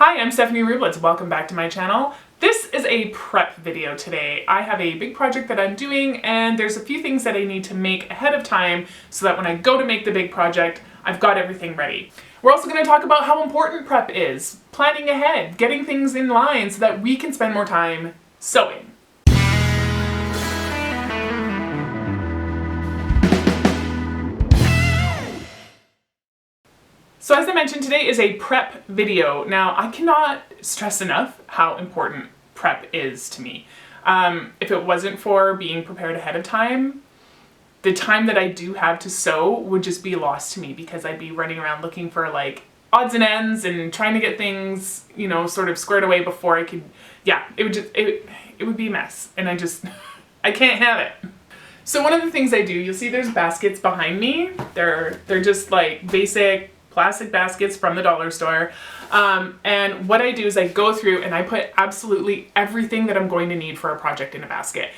Hi, I'm Stephanie Rublitz. Welcome back to my channel. This is a prep video today. I have a big project that I'm doing and there's a few things that I need to make ahead of time so that when I go to make the big project, I've got everything ready. We're also going to talk about how important prep is, planning ahead, getting things in line so that we can spend more time sewing. So as I mentioned, today is a prep video. Now, I cannot stress enough how important prep is to me. If it wasn't for being prepared ahead of time, the time that I do have to sew would just be lost to me because I'd be running around looking for like odds and ends and trying to get things, you know, sort of squared away before I could, it would be a mess. And I can't have it. So one of the things I do, you'll see there's baskets behind me. They're just like basic plastic baskets from the dollar store. And what I do is I go through and I put absolutely everything that I'm going to need for a project in a basket.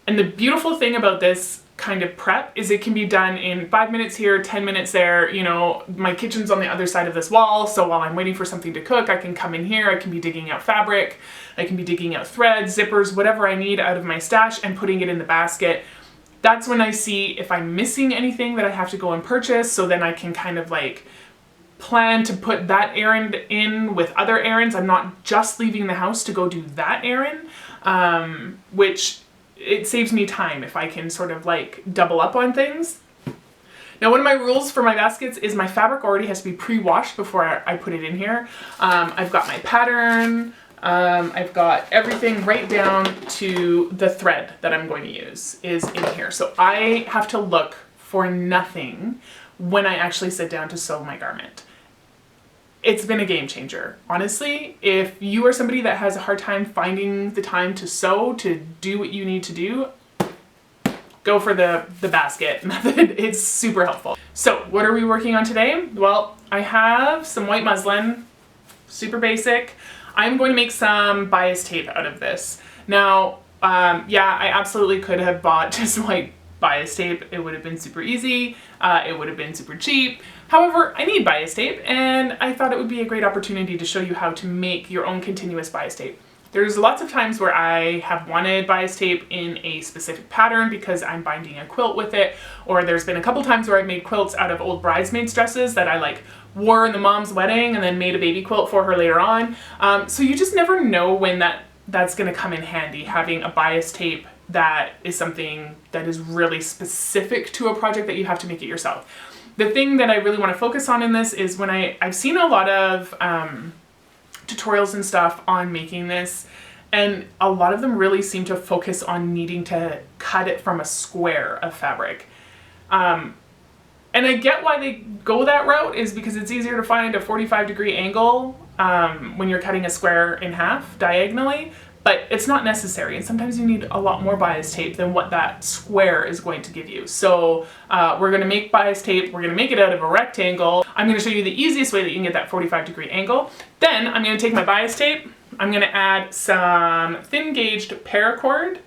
And the beautiful thing about this kind of prep is it can be done in 5 minutes here, 10 minutes there. You know, my kitchen's on the other side of this wall, so while I'm waiting for something to cook, I can come in here, I can be digging out fabric, I can be digging out threads, zippers, whatever I need out of my stash and putting it in the basket. That's when I see if I'm missing anything that I have to go and purchase, so then I can kind of like plan to put that errand in with other errands. I'm not just leaving the house to go do that errand, which it saves me time if I can sort of like double up on things. Now, one of my rules for my baskets is my fabric already has to be pre-washed before I put it in here. I've got my pattern, I've got everything right down to the thread that I'm going to use is in here. So I have to look for nothing when I actually sit down to sew my garment. It's been a game changer. Honestly, if you are somebody that has a hard time finding the time to sew, to do what you need to do, go for the basket method. It's super helpful. So what are we working on today? Well, I have some white muslin, super basic. I'm going to make some bias tape out of this. Now, yeah, I absolutely could have bought just like bias tape. It would have been super easy. It would have been super cheap. However, I need bias tape and I thought it would be a great opportunity to show you how to make your own continuous bias tape. There's lots of times where I have wanted bias tape in a specific pattern because I'm binding a quilt with it, or there's been a couple times where I've made quilts out of old bridesmaids dresses that I like wore in the mom's wedding and then made a baby quilt for her later on. So you just never know when that's going to come in handy, having a bias tape that is something that is really specific to a project that you have to make it yourself. The thing that I really want to focus on in this is when I've seen a lot of tutorials and stuff on making this, and a lot of them really seem to focus on needing to cut it from a square of fabric. And I get why they go that route, is because it's easier to find a 45-degree angle when you're cutting a square in half diagonally. But it's not necessary, and sometimes you need a lot more bias tape than what that square is going to give you. So we're going to make bias tape, we're going to make it out of a rectangle. I'm going to show you the easiest way that you can get that 45-degree angle. Then I'm going to take my bias tape, I'm going to add some thin gauged paracord,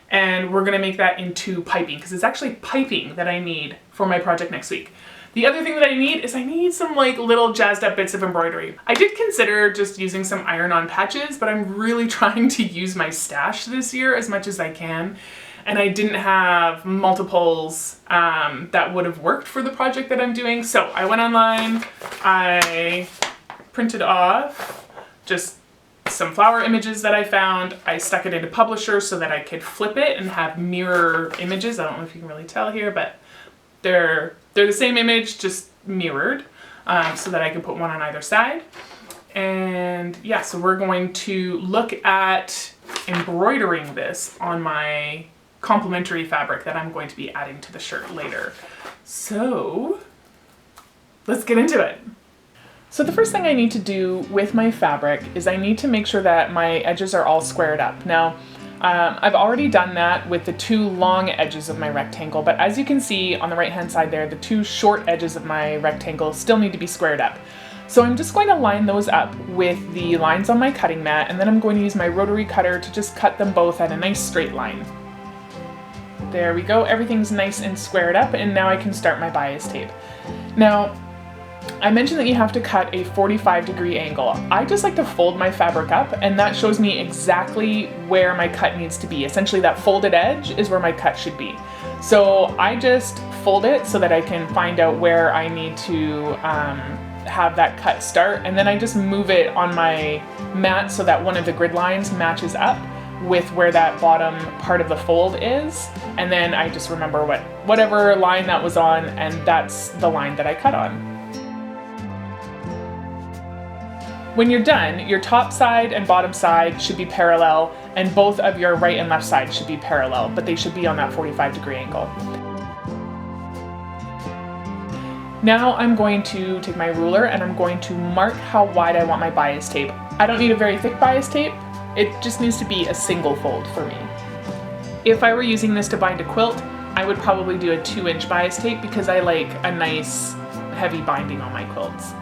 and we're going to make that into piping, because it's actually piping that I need for my project next week. The other thing that I need some like little jazzed up bits of embroidery. I did consider just using some iron-on patches, but I'm really trying to use my stash this year as much as I can. And I didn't have multiples that would have worked for the project that I'm doing. So I went online, I printed off just some flower images that I found. I stuck it into Publisher so that I could flip it and have mirror images. I don't know if you can really tell here, but they're the same image, just mirrored, so that I can put one on either side. And yeah, so we're going to look at embroidering this on my complementary fabric that I'm going to be adding to the shirt later. So let's get into it. So the first thing I need to do with my fabric is I need to make sure that my edges are all squared up. Now, I've already done that with the two long edges of my rectangle, but as you can see on the right hand side there, the two short edges of my rectangle still need to be squared up. So I'm just going to line those up with the lines on my cutting mat, and then I'm going to use my rotary cutter to just cut them both at a nice straight line. There we go, everything's nice and squared up, and now I can start my bias tape. Now, I mentioned that you have to cut a 45-degree angle. I just like to fold my fabric up, and that shows me exactly where my cut needs to be. Essentially, that folded edge is where my cut should be. So I just fold it so that I can find out where I need to have that cut start, and then I just move it on my mat so that one of the grid lines matches up with where that bottom part of the fold is, and then I just remember whatever line that was on, and that's the line that I cut on. When you're done, your top side and bottom side should be parallel, and both of your right and left side should be parallel, but they should be on that 45-degree angle. Now I'm going to take my ruler and I'm going to mark how wide I want my bias tape. I don't need a very thick bias tape, it just needs to be a single fold for me. If I were using this to bind a quilt, I would probably do a 2-inch bias tape because I like a nice heavy binding on my quilts.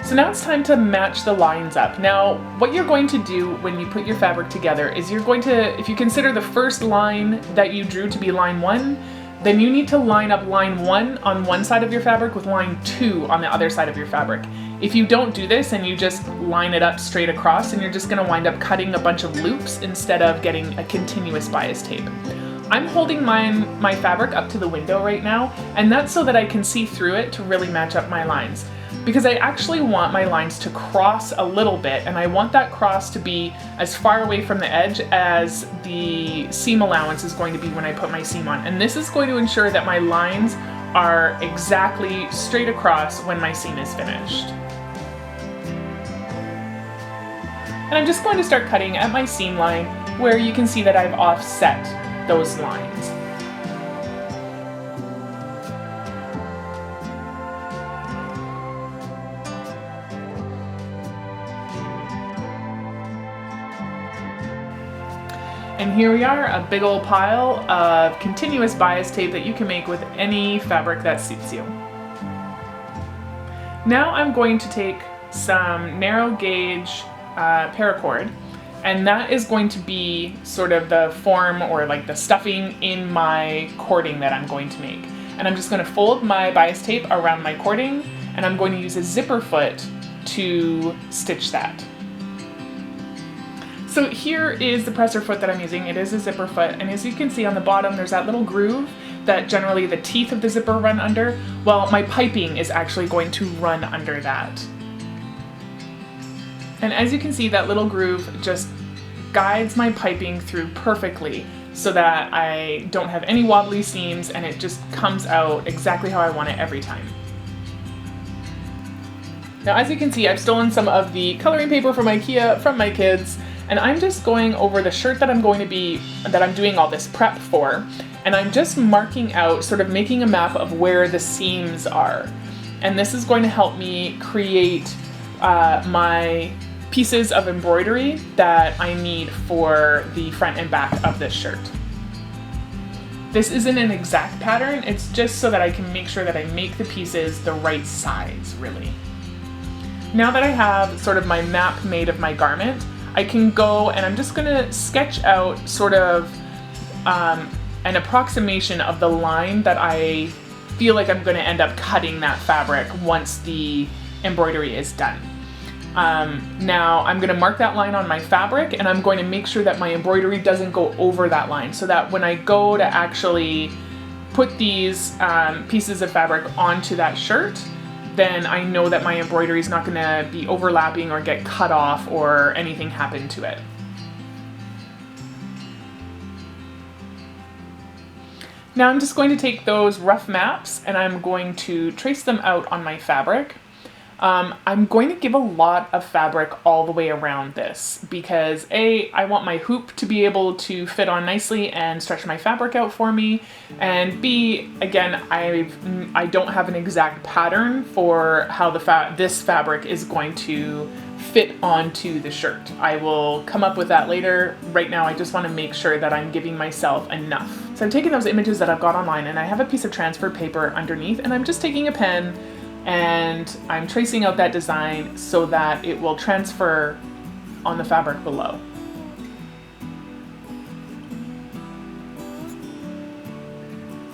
So now it's time to match the lines up. Now, what you're going to do when you put your fabric together is you're going to, if you consider the first line that you drew to be line 1, then you need to line up line 1 on one side of your fabric with line 2 on the other side of your fabric. If you don't do this and you just line it up straight across, then you're just going to wind up cutting a bunch of loops instead of getting a continuous bias tape. I'm holding my fabric up to the window right now, and that's so that I can see through it to really match up my lines. Because I actually want my lines to cross a little bit, and I want that cross to be as far away from the edge as the seam allowance is going to be when I put my seam on. And this is going to ensure that my lines are exactly straight across when my seam is finished. And I'm just going to start cutting at my seam line where you can see that I've offset those lines. And here we are, a big old pile of continuous bias tape that you can make with any fabric that suits you. Now I'm going to take some narrow gauge paracord, and that is going to be sort of the form or like the stuffing in my cording that I'm going to make. And I'm just going to fold my bias tape around my cording, and I'm going to use a zipper foot to stitch that. So here is the presser foot that I'm using. It is a zipper foot, and as you can see on the bottom there's that little groove that generally the teeth of the zipper run under. Well, my piping is actually going to run under that. And as you can see, that little groove just guides my piping through perfectly so that I don't have any wobbly seams, and it just comes out exactly how I want it every time. Now as you can see, I've stolen some of the coloring paper from IKEA from my kids, and I'm just going over the shirt that I'm doing all this prep for, and I'm just marking out, sort of making a map of where the seams are. And this is going to help me create my pieces of embroidery that I need for the front and back of this shirt. This isn't an exact pattern, it's just so that I can make sure that I make the pieces the right size, really. Now that I have sort of my map made of my garment, I can go and I'm just gonna sketch out sort of an approximation of the line that I feel like I'm gonna end up cutting that fabric once the embroidery is done. Now I'm gonna mark that line on my fabric, and I'm going to make sure that my embroidery doesn't go over that line, so that when I go to actually put these pieces of fabric onto that shirt, then I know that my embroidery is not going to be overlapping or get cut off or anything happen to it. Now I'm just going to take those rough maps and I'm going to trace them out on my fabric. I'm going to give a lot of fabric all the way around this because A, I want my hoop to be able to fit on nicely and stretch my fabric out for me, and B, again, I don't have an exact pattern for how this fabric is going to fit onto the shirt. I will come up with that later. Right now I just want to make sure that I'm giving myself enough. So I'm taking those images that I've got online, and I have a piece of transfer paper underneath, and I'm just taking a pen and I'm tracing out that design so that it will transfer on the fabric below.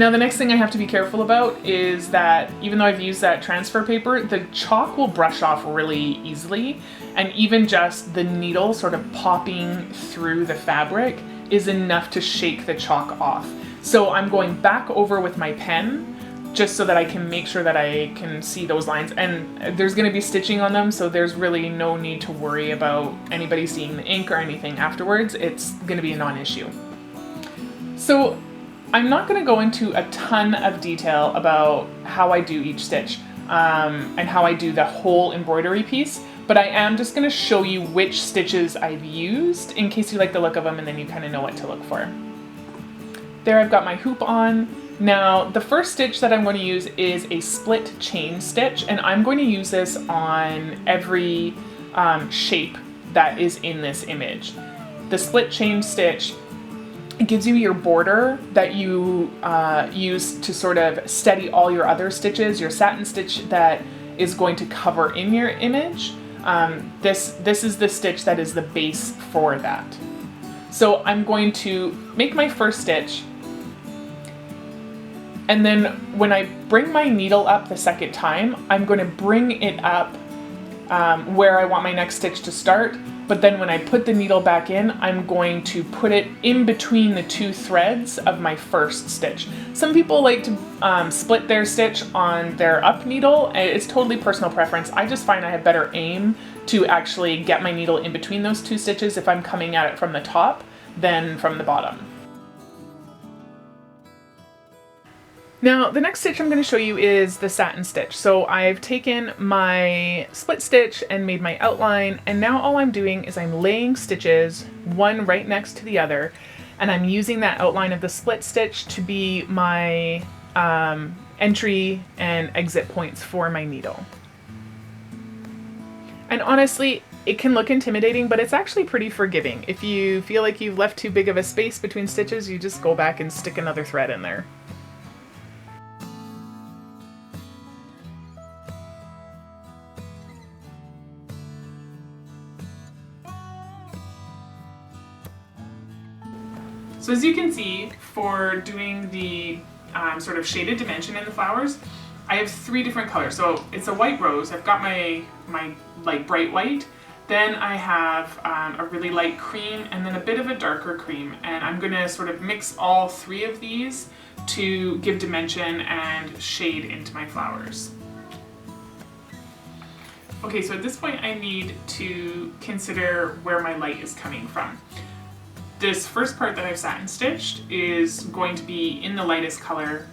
Now the next thing I have to be careful about is that even though I've used that transfer paper, the chalk will brush off really easily, and even just the needle sort of popping through the fabric is enough to shake the chalk off. So I'm going back over with my pen just so that I can make sure that I can see those lines, and there's going to be stitching on them, so there's really no need to worry about anybody seeing the ink or anything afterwards. It's going to be a non-issue. So I'm not going to go into a ton of detail about how I do each stitch and how I do the whole embroidery piece, but I am just going to show you which stitches I've used in case you like the look of them and then you kind of know what to look for. There I've got my hoop on. Now the first stitch that I'm going to use is a split chain stitch, and I'm going to use this on every shape that is in this image. The split chain stitch, it gives you your border that you use to sort of steady all your other stitches, your satin stitch that is going to cover in your image. This is the stitch that is the base for that. So I'm going to make my first stitch, and then when I bring my needle up the second time, I'm going to bring it up where I want my next stitch to start. But then when I put the needle back in, I'm going to put it in between the two threads of my first stitch. Some people like to split their stitch on their up needle. It's totally personal preference. I just find I have better aim to actually get my needle in between those two stitches if I'm coming at it from the top than from the bottom. Now the next stitch I'm going to show you is the satin stitch. So I've taken my split stitch and made my outline, and now all I'm doing is I'm laying stitches one right next to the other, and I'm using that outline of the split stitch to be my entry and exit points for my needle. And honestly, it can look intimidating, but it's actually pretty forgiving. If you feel like you've left too big of a space between stitches, you just go back and stick another thread in there. So as you can see, for doing the sort of shaded dimension in the flowers, I have 3 different colors. So it's a white rose, I've got my like bright white, then I have a really light cream, and then a bit of a darker cream. And I'm gonna sort of mix all 3 of these to give dimension and shade into my flowers. Okay, so at this point I need to consider where my light is coming from. This first part that I've satin stitched is going to be in the lightest color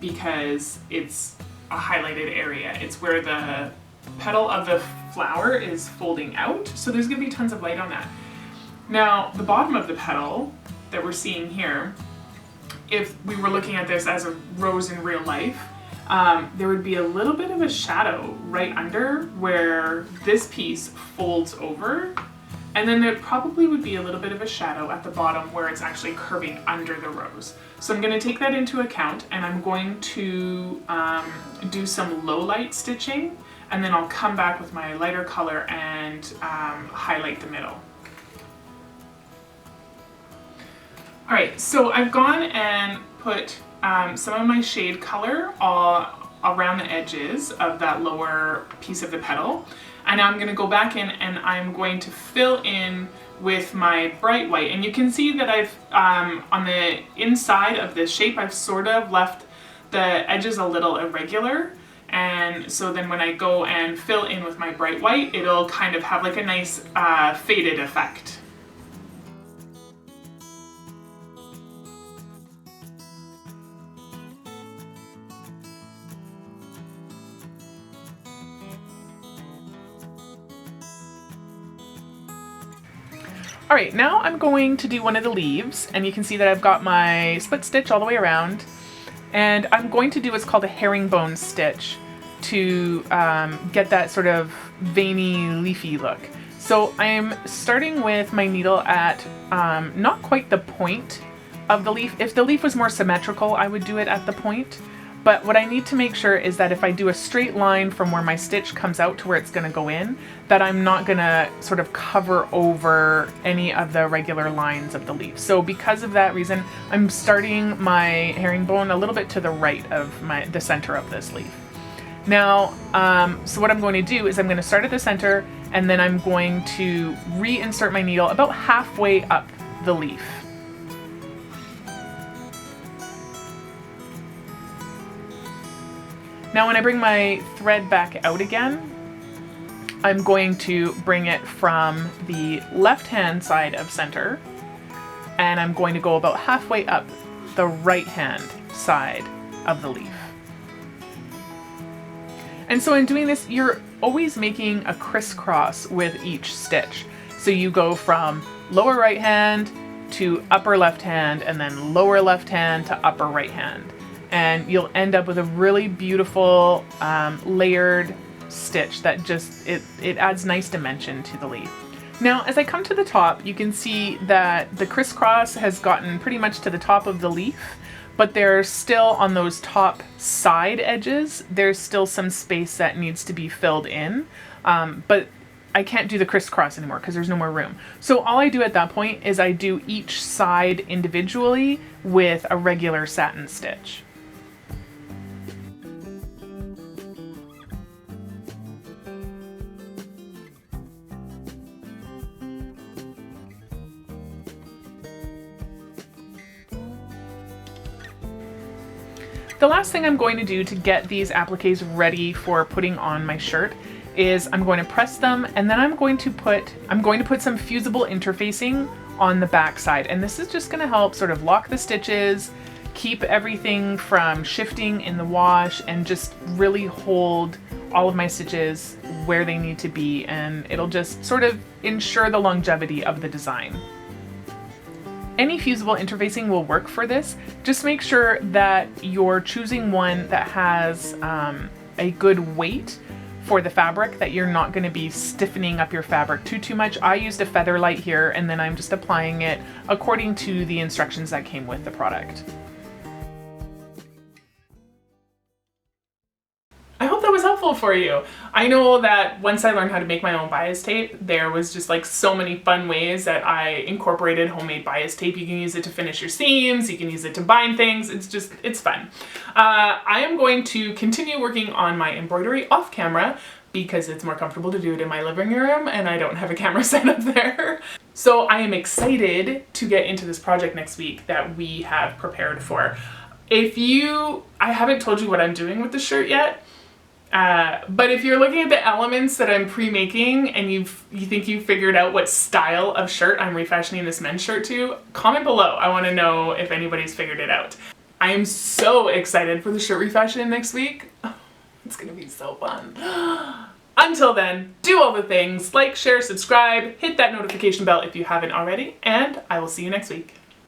because it's a highlighted area. It's where the petal of the flower is folding out, so there's going to be tons of light on that. Now the bottom of the petal that we're seeing here, if we were looking at this as a rose in real life, there would be a little bit of a shadow right under where this piece folds over. And then there probably would be a little bit of a shadow at the bottom where it's actually curving under the rose. So I'm going to take that into account, and I'm going to do some low light stitching, and then I'll come back with my lighter color and highlight the middle. Alright, so I've gone and put some of my shade color all around the edges of that lower piece of the petal. And now I'm going to go back in and I'm going to fill in with my bright white. And you can see that I've, on the inside of this shape, I've sort of left the edges a little irregular. And so then when I go and fill in with my bright white, it'll kind of have like a nice faded effect. Alright, now I'm going to do one of the leaves, and you can see that I've got my split stitch all the way around, and I'm going to do what's called a herringbone stitch to get that sort of veiny, leafy look. So I'm starting with my needle at not quite the point of the leaf. If the leaf was more symmetrical, I would do it at the point, But what I need to make sure is that if I do a straight line from where my stitch comes out to where it's gonna go in, that I'm not gonna sort of cover over any of the regular lines of the leaf. So because of that reason, I'm starting my herringbone a little bit to the right of the center of this leaf. Now, so what I'm going to do is I'm going to start at the center, and then I'm going to reinsert my needle about halfway up the leaf. Now when I bring my thread back out again, I'm going to bring it from the left-hand side of center, and I'm going to go about halfway up the right-hand side of the leaf. And so in doing this, you're always making a crisscross with each stitch. So you go from lower right hand to upper left hand, and then lower left hand to upper right hand. And you'll end up with a really beautiful layered stitch that just, it adds nice dimension to the leaf. Now, as I come to the top, you can see that the crisscross has gotten pretty much to the top of the leaf, but there's still on those top side edges, there's still some space that needs to be filled in. But I can't do the crisscross anymore because there's no more room. So all I do at that point is I do each side individually with a regular satin stitch. The last thing I'm going to do to get these appliques ready for putting on my shirt is I'm going to press them, and then I'm going to put some fusible interfacing on the back side. And this is just going to help sort of lock the stitches, keep everything from shifting in the wash, and just really hold all of my stitches where they need to be, and it'll just sort of ensure the longevity of the design. Any fusible interfacing will work for this. Just make sure that you're choosing one that has a good weight for the fabric, that you're not going to be stiffening up your fabric too much. I used a feather light here, and then I'm just applying it according to the instructions that came with the product. I hope that was helpful for you. I know that once I learned how to make my own bias tape, there was just like so many fun ways that I incorporated homemade bias tape. You can use it to finish your seams, you can use it to bind things, it's fun. I am going to continue working on my embroidery off camera because it's more comfortable to do it in my living room and I don't have a camera set up there. So I am excited to get into this project next week that we have prepared for. I haven't told you what I'm doing with the shirt yet, but if you're looking at the elements that I'm pre-making and you think you've figured out what style of shirt I'm refashioning this men's shirt to, comment below. I want to know if anybody's figured it out. I am so excited for the shirt refashion next week. It's gonna be so fun. Until then, do all the things, like, share, subscribe, hit that notification bell if you haven't already, and I will see you next week.